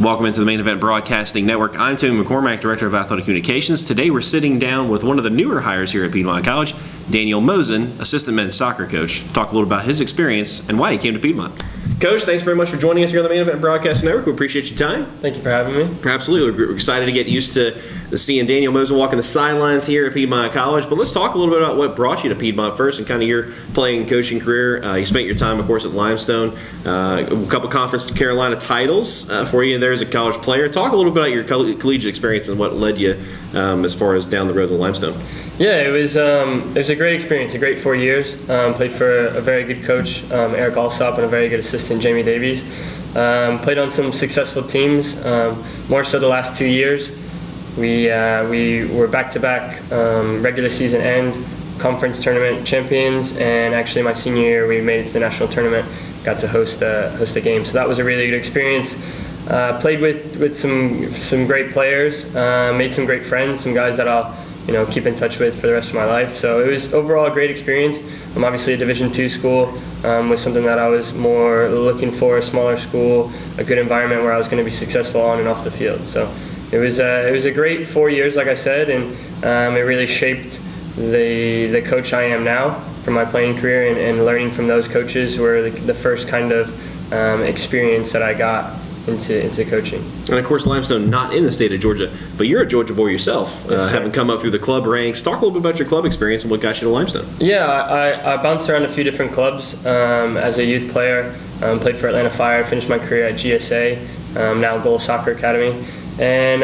Welcome into the Main Event Broadcasting Network. I'm Tim McCormack, Director of Athletic Communications. Today we're sitting down with one of the newer hires here at Piedmont College, Daniel Mohsen, Assistant Men's Soccer Coach. Talk a little about his experience and why he came to Piedmont. Coach, thanks very much for joining us here on the Main Event Broadcasting Network. We appreciate your time. Thank you for having me. Absolutely. We're excited to get used to seeing Daniel Mohsen walking the sidelines here at Piedmont College. But let's talk a little bit about what brought you to Piedmont first and kind of your playing and coaching career. You spent your time, of course, at Limestone. A couple Conference Carolina titles for you there as a college player. Talk a little bit about your collegiate experience and what led you as far as down the road to Limestone. Yeah, it was a great experience, a great 4 years. Played for a very good coach, Eric Alsop, and a very good assistant, Jamie Davies. Played on some successful teams, more so the last 2 years. We were back-to-back regular season and conference tournament champions, and actually my senior year we made it to the national tournament, got to host a game. So that was a really good experience. Played with some great players, made some great friends, some guys that I'll keep in touch with for the rest of my life. So it was overall a great experience. I'm obviously a Division II school, was something that I was more looking for, a smaller school, a good environment where I was going to be successful on and off the field. So it was a great 4 years, like I said, and it really shaped the coach I am now from my playing career, and learning from those coaches were the first kind of experience that I got into coaching. And of course, Limestone not in the state of Georgia, but you're a Georgia boy yourself, having come up through the club ranks. Talk a little bit about your club experience and what got you to Limestone. Yeah, I bounced around a few different clubs as a youth player. Played for Atlanta Fire, finished my career at GSA, now Goal Soccer Academy. And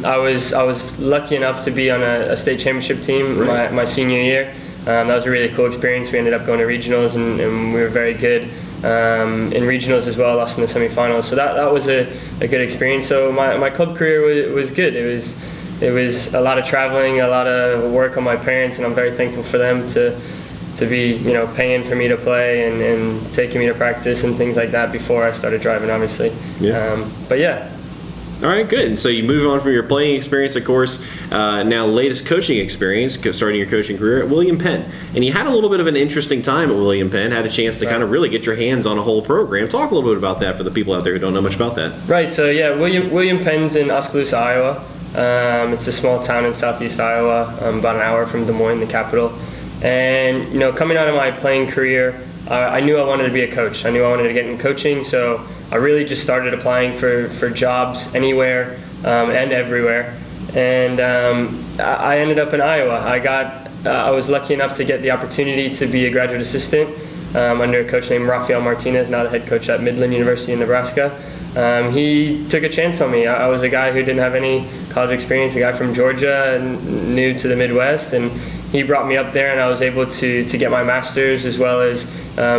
I was lucky enough to be on a state championship team my senior year. That was a really cool experience. We ended up going to regionals, and we were very good in regionals as well, lost in the semifinals. So that was a good experience. So my club career was good. It was a lot of traveling, a lot of work on my parents, and I'm very thankful for them to be paying for me to play and taking me to practice and things like that before I started driving, obviously. Yeah. But yeah. All right, good. And so you move on from your playing experience, of course, now latest coaching experience, starting your coaching career at William Penn. And you had a little bit of an interesting time at William Penn, had a chance to kind of really get your hands on a whole program. Talk a little bit about that for the people out there who don't know much about that. Right, so yeah, William Penn's in Oskaloosa, Iowa. It's a small town in southeast Iowa, about an hour from Des Moines, the capital. And coming out of my playing career, I knew I wanted to be a coach. I knew I wanted to get in coaching, so I really just started applying for jobs anywhere and everywhere. And I ended up in Iowa. I was lucky enough to get the opportunity to be a graduate assistant under a coach named Rafael Martinez, now the head coach at Midland University in Nebraska. He took a chance on me. I was a guy who didn't have any college experience, a guy from Georgia, new to the Midwest, and he brought me up there, and I was able to get my master's as well as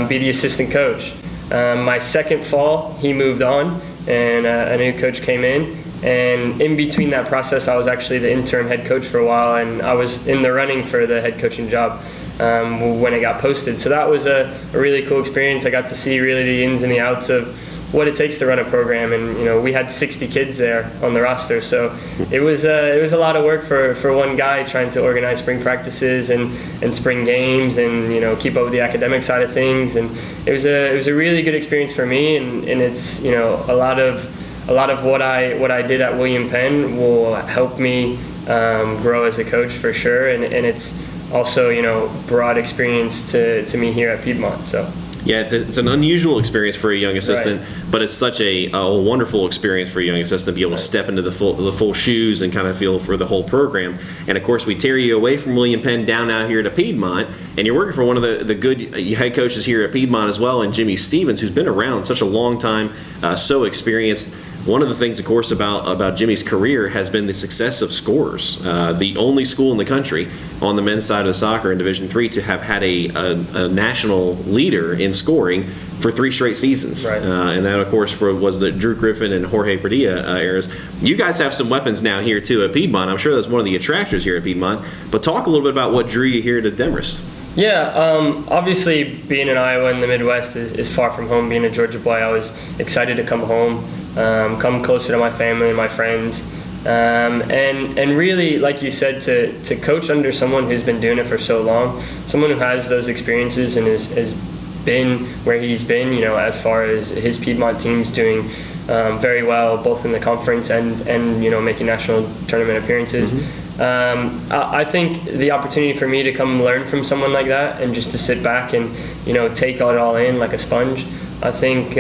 be the assistant coach. My second fall, he moved on, and a new coach came in. And in between that process, I was actually the interim head coach for a while, and I was in the running for the head coaching job when it got posted. So that was a really cool experience. I got to see really the ins and the outs of what it takes to run a program, and we had 60 kids there on the roster, so it was a lot of work for one guy trying to organize spring practices and spring games, and keep up with the academic side of things. And it was a really good experience for me, and it's a lot of what I did at William Penn will help me grow as a coach for sure, and it's also broad experience to me here at Piedmont. So. Yeah, it's an unusual experience for a young assistant, but it's such a wonderful experience for a young assistant to be able to step into the full shoes and kind of feel for the whole program. And of course, we tear you away from William Penn down out here to Piedmont, and you're working for one of the good head coaches here at Piedmont as well, and Jimmy Stevens, who's been around such a long time, so experienced. One of the things, of course, about Jimmy's career has been the success of scorers. The only school in the country on the men's side of soccer in Division III to have had a national leader in scoring for 3 straight seasons. Right. And that, of course, was the Drew Griffin and Jorge Padilla eras. You guys have some weapons now here, too, at Piedmont. I'm sure that's one of the attractors here at Piedmont. But talk a little bit about what drew you here to Demorest. Yeah, obviously being in Iowa in the Midwest is far from home. Being a Georgia boy, I was excited to come home, come closer to my family and my friends. And really, like you said, to coach under someone who's been doing it for so long, someone who has those experiences and has been where he's been, as far as his Piedmont team's doing very well, both in the conference and making national tournament appearances. I think the opportunity for me to come learn from someone like that and just to sit back and take it all in like a sponge, I think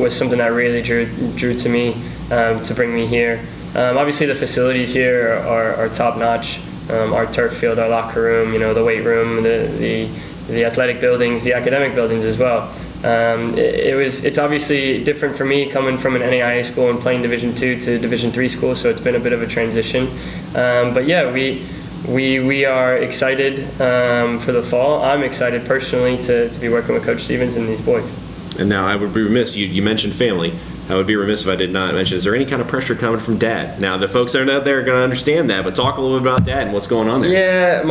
was something that really drew to me to bring me here. Obviously the facilities here are top notch. Our turf field, our locker room, the weight room, the athletic buildings, the academic buildings as well. It's obviously different for me coming from an NAIA school and playing Division II to Division III school, so it's been a bit of a transition. But yeah, we are excited for the fall. I'm excited personally to be working with Coach Stevens and these boys. And now I would be remiss, you mentioned family. I would be remiss if I did not mention, is there any kind of pressure coming from Dad? Now, the folks that are out there are going to understand that, but talk a little bit about Dad and what's going on there. Yeah,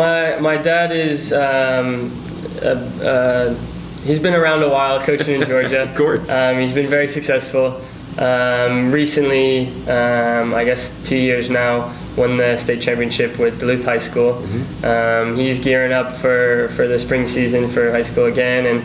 my dad is, he's been around a while coaching in Georgia. Of course. He's been very successful. Recently, I guess 2 years now, won the state championship with Duluth High School. He's gearing up for the spring season for high school again, and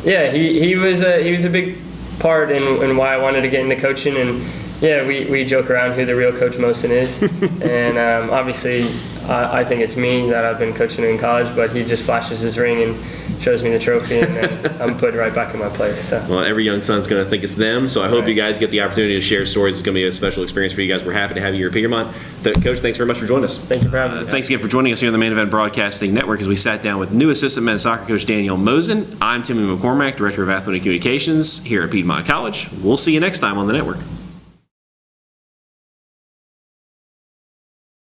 yeah, he was a big part in why I wanted to get into coaching. And yeah, we joke around who the real Coach Mohsen is, and obviously I think it's me that I've been coaching in college, but he just flashes his ring and shows me the trophy, and then I'm put right back in my place. So. Well, every young son's going to think it's them, so I hope you guys get the opportunity to share stories. It's going to be a special experience for you guys. We're happy to have you here at Piedmont. Coach, thanks very much for joining us. Thank you for having me. Thanks again for joining us here on the Main Event Broadcasting Network as we sat down with new assistant men's soccer coach Danielle Mohsen. I'm Timmy McCormack, Director of Athletic Communications here at Piedmont College. We'll see you next time on the network.